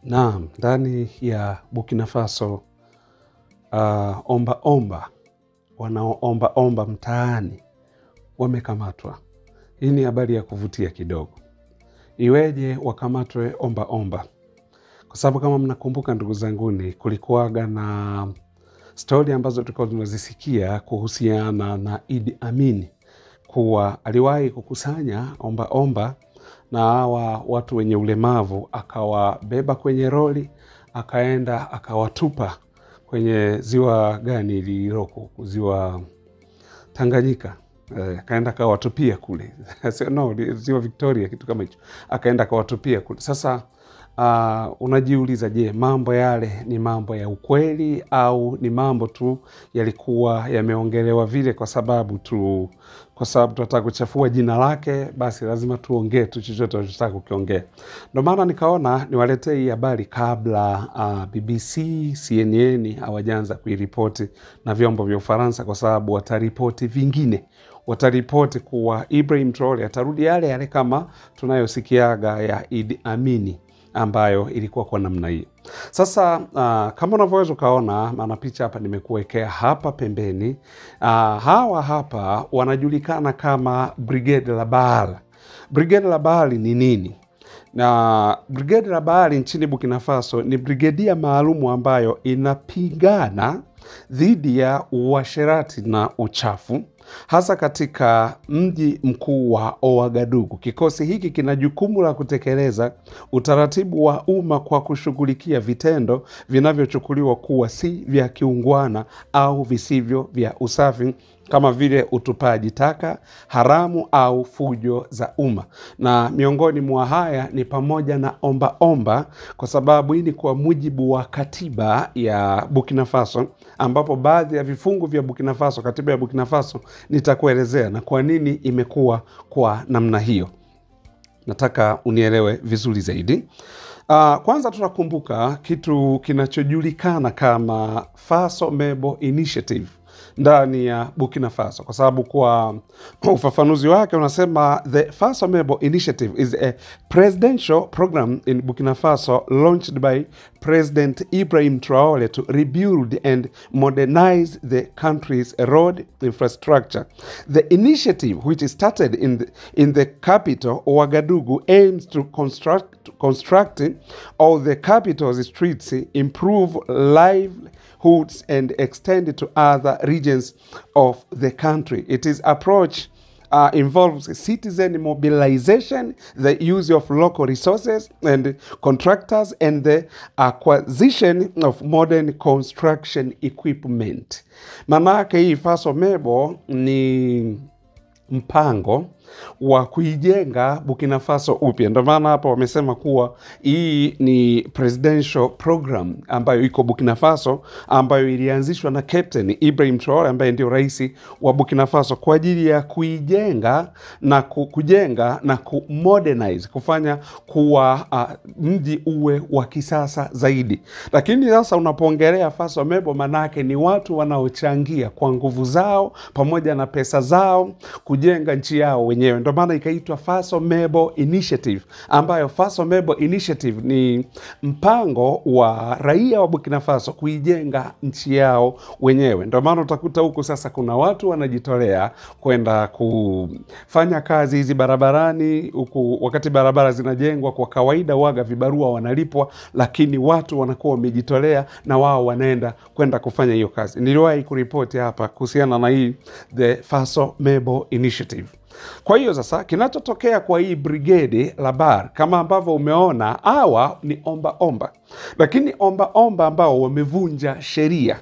Naam, ndani ya Burkina Faso wanaoomba mtaani wamekamatwa. Hii ni habari ya kuvutia kidogo. Iweje wakamatwe omba? Kwa sababu kama mnakumbuka ndugu zanguni, kulikuwaga na story ambazo tulikuwa tunazisikia kuhusiana na Idi Amin, kuwa aliwahi kukusanya omba na hawa watu wenye ulemavu, akawabeba kwenye roli, akaenda akawatupa kwenye ziwa gani lililoko, ziwa Tanganyika. Akaenda akawatupia kule. Ziwa Victoria, kitu kama hicho. Akaenda akawatupia kule. Sasa unajiuliza, je, mambo yale ni mambo ya ukweli au ni mambo tu yalikuwa yameongelewa vile kwa sababu tunataka kuchafua jina lake, basi lazima tuongee tu chochote tunachotaka kukiongea. Ndio maana nikaona niwaletee hii habari kabla BBC, CNN hawajaanza kuiripoti na vyombo vya Ufaransa, kwa sababu wataripoti vingine. Wataripoti kuwa Ibrahim Traore atarudi yale kama tunayosikiaga ya Idi Amin, ambayo ilikuwa kwa namna hii. Sasa kama unavyoweza ukaona, maana picha hapa nimekuwekea hapa pembeni, hawa hapa wanajulikana kama Brigade La Baal. Brigade La Baal ni nini? Na Brigade La Baal nchini Burkina Faso ni brigedia maalumu ambayo inapigana dhidi ya uasherati na uchafu, hasa katika mji mkuu wa Ouagadougou. Kikosi hiki kina jukumu la kutekeleza utaratibu wa umma kwa kushughulikia vitendo vinavyochukuliwa kuwa si vya kiungwana au visivyo vya usafi, kama vile utupaji taka haramu au fujo za umma. Na miongoni mwa haya ni pamoja na omba, kwa sababu hii ni kwa mujibu wa katiba ya Burkina Faso, ambapo baadhi ya vifungu vya Burkina Faso, katiba ya Burkina Faso, nitakuelezea na kwa nini imekuwa kwa namna hiyo. Nataka unielewe vizuri zaidi. Kwanza tunakumbuka kitu kinachojulikana kama Faso Mebo Initiative ndani ya Burkina Faso, kwa sababu kwa ufafanuzi wake unasema the Faso Mebo Initiative is a presidential program in Burkina Faso launched by President Ibrahim Traore to rebuild and modernize the country's road infrastructure. The initiative, which started in the capital Ouagadougou, aims to construct all the capital's streets, improve livelihoods and extend it to other regions of the country. Its approach involves citizen mobilization, the use of local resources and contractors, and the acquisition of modern construction equipment. Manake hii Faso Mebo ni mpango wa kuijenga Burkina Faso upya. Ndio maana hapa wamesema kuwa hii ni presidential program ambayo iko Burkina Faso, ambayo ilianzishwa na Captain Ibrahim Traore ambaye ndio rais wa Burkina Faso, kwa ajili ya kuijenga na kujenga na kumodernize, kufanya kuwa mji uwe wa kisasa zaidi. Lakini sasa unapoongelea Faso Mebo, manake ni watu wanaochangia kwa nguvu zao pamoja na pesa zao kujenga nchi yao wenyewe. Ndio maana ikaitwa Faso Mebo Initiative, ambayo Faso Mebo Initiative ni mpango wa raia wa Burkina Faso kuijenga nchi yao wenyewe. Ndio maana utakuta huku sasa kuna watu wanajitolea kwenda kufanya kazi hizi barabarani huku, wakati barabara zinajengwa kwa kawaida waga vibarua wanalipwa, lakini watu wanakuwa wamejitolea na wao wanaenda kwenda kufanya hiyo kazi. Niliwahi kuripoti hapa kuhusiana na hii the Faso Mebo Initiative. Kwa hiyo sasa kinachotokea kwa hii Brigade La Baal, kama ambavyo umeona, hawa ni omba, lakini omba ambao wamevunja sheria.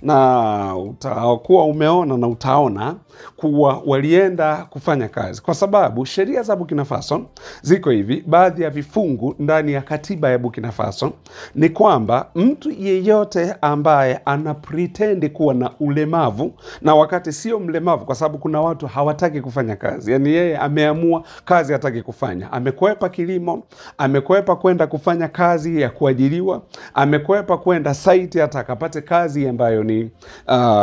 Na utakuwa umeona na utaona kuwa walienda kufanya kazi, kwa sababu sheria za Burkina Faso ziko hivi. Baadhi ya vifungu ndani ya katiba ya Burkina Faso ni kwamba mtu yeyote ambaye ana pretend kuwa na ulemavu, na wakati sio mlemavu, kwa sababu kuna watu hawataki kufanya kazi, yani yeye ameamua kazi hataki kufanya, amekwepa kilimo, amekwepa kwenda kufanya kazi ya kuajiriwa, amekwepa kwenda site hata akapate kazi ambayo ni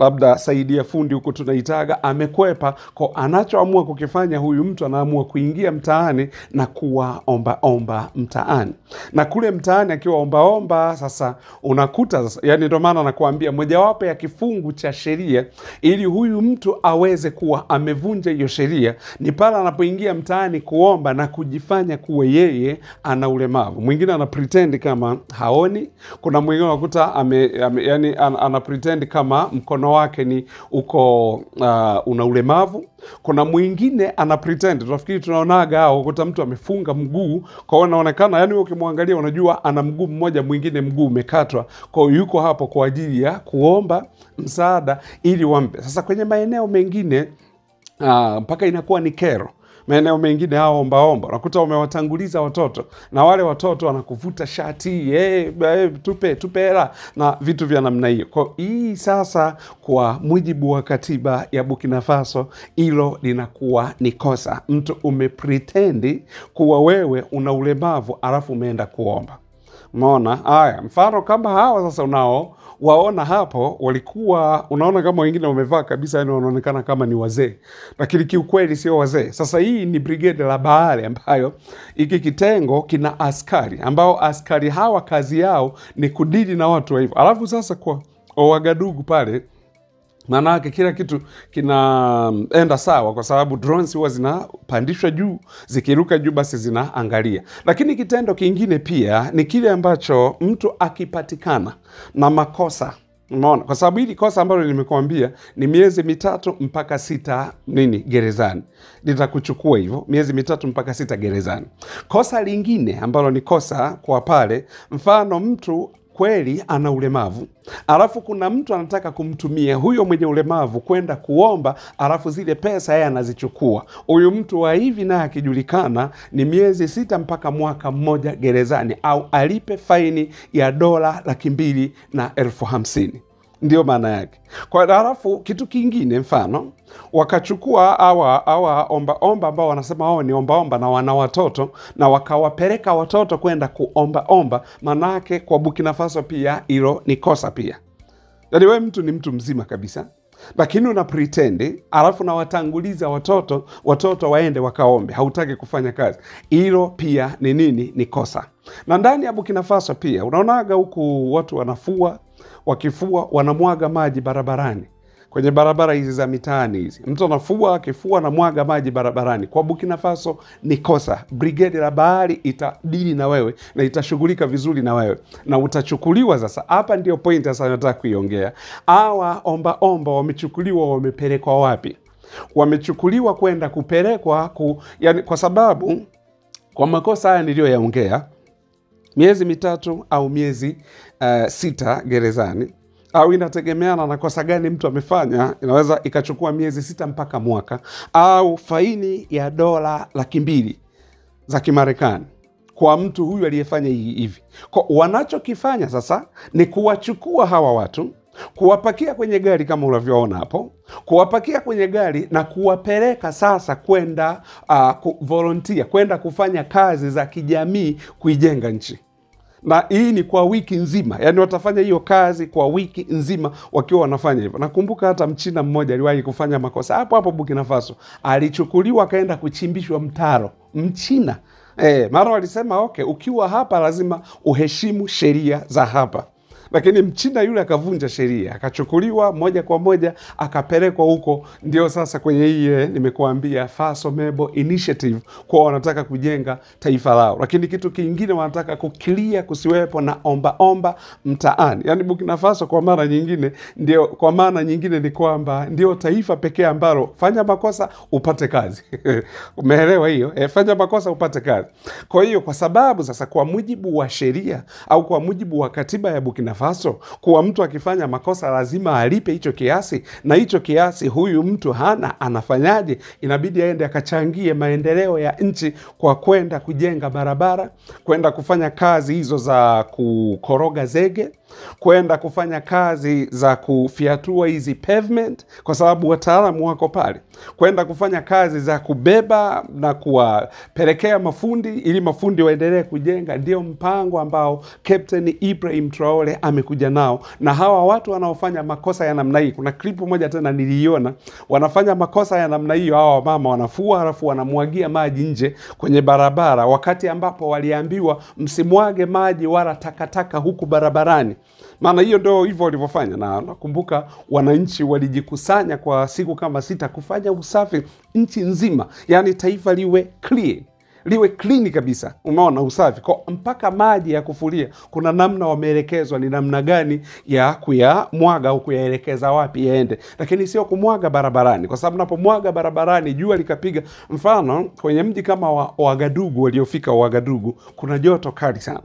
labda saidia fundi huko tunaitaga, amekwepa. Kwa anachoamua kukifanya huyu mtu, anaamua kuingia mtaani na kuwa omba mtaani. Na kule mtaani akiwa omba, sasa unakuta sasa, yani ndio maana nakuambia mojawapo ya kifungu cha sheria ili huyu mtu aweze kuwa amevunja hiyo sheria ni pale anapoingia mtaani kuomba na kujifanya kuwa yeye ana ulemavu. Mwingine ana pretend kama haoni. Kuna mwingine unakuta yani ana pretend kama mkono wake ni uko una ulemavu. Kuna mwingine ana pretend, tunafikiri tunaonaga au kuta mtu amefunga mguu, kwa hiyo anaonekana yani ukimwangalia unajua ana mguu mmoja, mwingine mguu umekatwa, kwa hiyo yuko hapo kwa ajili ya kuomba msaada ili wampe. Sasa kwenye maeneo mengine mpaka inakuwa ni kero. Maeneo mengine hao omba unakuta wamewatanguliza watoto, na wale watoto wanakuvuta shati, tupe hela na vitu vya namna hiyo. Kwa hii sasa, kwa mujibu wa katiba ya Burkina Faso, hilo linakuwa ni kosa. Mtu umepretendi kuwa wewe una ulemavu alafu umeenda kuomba. Umeona? Haya, mfano kama hawa sasa waona hapo, walikuwa unaona kama wengine wamevaa kabisa, yani wanaonekana kama ni wazee, lakini kiukweli sio wazee. Sasa hii ni brigade la bahari ambayo hiki kitengo kina askari ambao askari hawa kazi yao ni kudili na watu wa hivyo. Alafu sasa kwa Ouagadougou pale, maanake kila kitu kinaenda sawa kwa sababu drones huwa zinapandishwa juu, zikiruka juu basi zinaangalia. Lakini kitendo kingine pia ni kile ambacho mtu akipatikana na makosa, umeona, kwa sababu hili kosa ambalo nimekuambia ni miezi 3 mpaka 6 gerezani. Litakuchukua hivyo miezi 3 mpaka 6 gerezani. Kosa lingine ambalo ni kosa kwa pale, mfano mtu kweli ana ulemavu, alafu kuna mtu anataka kumtumia huyo mwenye ulemavu kwenda kuomba, alafu zile pesa yeye anazichukua. Huyu mtu wa hivi naye akijulikana ni miezi 6 mpaka mwaka mmoja gerezani, au alipe faini ya $250,000. Ndio maana yake. Kwa halafu kitu kingine, mfano wakachukua hawa omba ambao wanasema wao ni omba na wana watoto, na wakawapeleka watoto kwenda kuomba, manake kwa Burkina Faso pia hilo ni kosa pia. Yani wewe mtu ni mtu mzima kabisa, lakini una pretend alafu na watanguliza watoto waende wakaombe, hautaki kufanya kazi. Hilo pia ni nini? Ni kosa. Na ndani ya Burkina Faso pia unaonaga huku watu wakifua wanamwaga maji barabarani, kwenye barabara hizi za mitaani hizi. Mtu anafua, akifua na mwaga maji barabarani. Kwa Burkina Faso ni kosa. Brigade la bahari itadili na wewe na itashughulika vizuri na wewe na utachukuliwa. Sasa hapa ndio point sasa nataka kuiongea. Hawa omba wamechukuliwa, wamepelekwa wapi? Wamechukuliwa kwenda kupelekwa yani, kwa sababu kwa makosa haya niliyoyaongea, miezi 3 au miezi 6 gerezani, au inategemeana na kosa gani mtu amefanya, inaweza ikachukua miezi 6 mpaka mwaka, au faini ya $200,000 za Kimarekani kwa mtu huyu aliyefanya hivi. Kwa wanachokifanya sasa ni kuwachukua hawa watu, kuwapakia kwenye gari kama unavyoona hapo, kuwapakia kwenye gari na kuwapeleka sasa kwenda volunteer, kwenda kufanya kazi za kijamii kuijenga nchi. Na hii ni kwa wiki nzima, yani watafanya hiyo kazi kwa wiki nzima wakiwa wanafanya hivyo. Nakumbuka hata Mchina mmoja aliwahi kufanya makosa hapo Burkina Faso, alichukuliwa akaenda kuchimbishwa mtaro. Mchina mara walisema okay, ukiwa hapa lazima uheshimu sheria za hapa. Lakini Mchina yule akavunja sheria, akachukuliwa moja kwa moja akapelekwa huko. Ndio sasa kwenye hii nimekuambia Faso Mebo Initiative, kwa wanataka kujenga taifa lao. Lakini kitu kingine wanataka kukilia kusiwepo na omba mtaani. Yani Burkina Faso kwa maana nyingine ni kwamba ndio taifa pekee ambalo fanya makosa upate kazi. Umeelewa hiyo? Fanya makosa upate kazi. Kwa hiyo kwa sababu sasa kwa mujibu wa sheria au kwa mujibu wa katiba ya Burkina Faso, kuwa mtu akifanya makosa lazima alipe hicho kiasi, na hicho kiasi huyu mtu hana, anafanyaje? Inabidi aende akachangie maendeleo ya nchi kwa kwenda kujenga barabara, kwenda kufanya kazi hizo za kukoroga zege, kwenda kufanya kazi za kufiatua hizi pavement, kwa sababu wataalamu wako pale, kwenda kufanya kazi za kubeba na kuwapelekea mafundi ili mafundi waendelee kujenga. Ndio mpango ambao Captain Ibrahim Traore amekuja nao. Na hawa watu wanaofanya makosa ya namna hii, kuna klipu moja tena niliiona, wanafanya makosa ya namna hiyo. Hawa mama wanafua halafu wanamwagia maji nje kwenye barabara, wakati ambapo waliambiwa msimwage maji wala takataka huku barabarani. Maana hiyo ndio hivyo walivyofanya. Na nakumbuka wananchi walijikusanya kwa siku kama 6 kufanya usafi nchi nzima, yani taifa liwe clean kabisa. Umeona usafi kwa mpaka maji ya kufulia, kuna namna wameelekezwa ni namna gani ya kuyamwaga au kuyaelekeza wapi yaende, lakini sio kumwaga barabarani, kwa sababu unapomwaga barabarani jua likapiga. Mfano kwenye mji kama Wagadugu, waliofika Wagadugu kuna joto kali sana.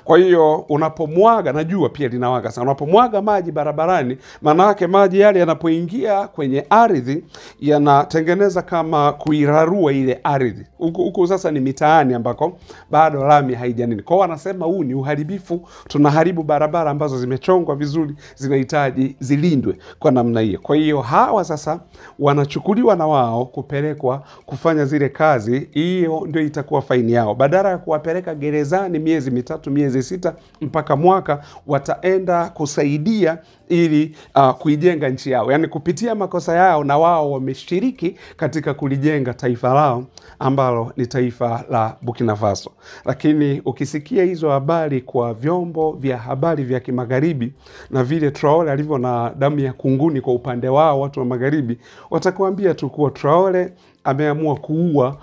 Kwa hiyo unapomwaga, na jua pia linawaka sana, unapomwaga maji barabarani, maana yake maji yale yanapoingia kwenye ardhi yanatengeneza kama kuirarua ile ardhi. Huko sasa ni mitaani ambako bado lami haijanini. Kwa hiyo wanasema huu ni uharibifu, tunaharibu barabara ambazo zimechongwa vizuri, zinahitaji zilindwe kwa namna hiyo. Kwa hiyo hawa sasa wanachukuliwa na wao kupelekwa kufanya zile kazi. Hiyo ndio itakuwa faini yao. Badala ya kuwapeleka gerezani miezi 3, miezi 6 mpaka mwaka, wataenda kusaidia ili kuijenga nchi yao. Yani kupitia makosa yao na wao wameshiriki katika kulijenga taifa lao ambalo ni taifa la Burkina Faso. Lakini ukisikia hizo habari kwa vyombo vya habari vya kimagharibi, na vile Traore alivyo na damu ya kunguni kwa upande wao watu wa magharibi, watakuambia tu kuwa Traore ameamua kuua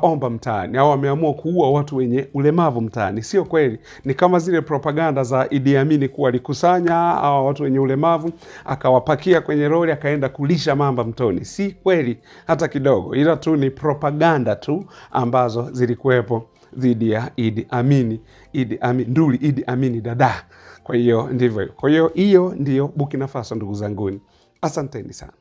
omba mtaani, au ameamua kuua watu wenye ulemavu mtaani. Sio kweli. Ni kama zile propaganda za Idi Amin kuwa alikusanya hawa watu wenye ulemavu akawapakia kwenye lori akaenda kulisha mamba mtoni. Si kweli hata kidogo, ila tu ni propaganda tu ambazo zilikuwepo dhidi ya Idi Amin, nduli Idi Amin dada. Kwa hiyo ndivyo. Kwa hiyo hiyo ndio Burkina Faso, ndugu zanguni. Asanteni sana.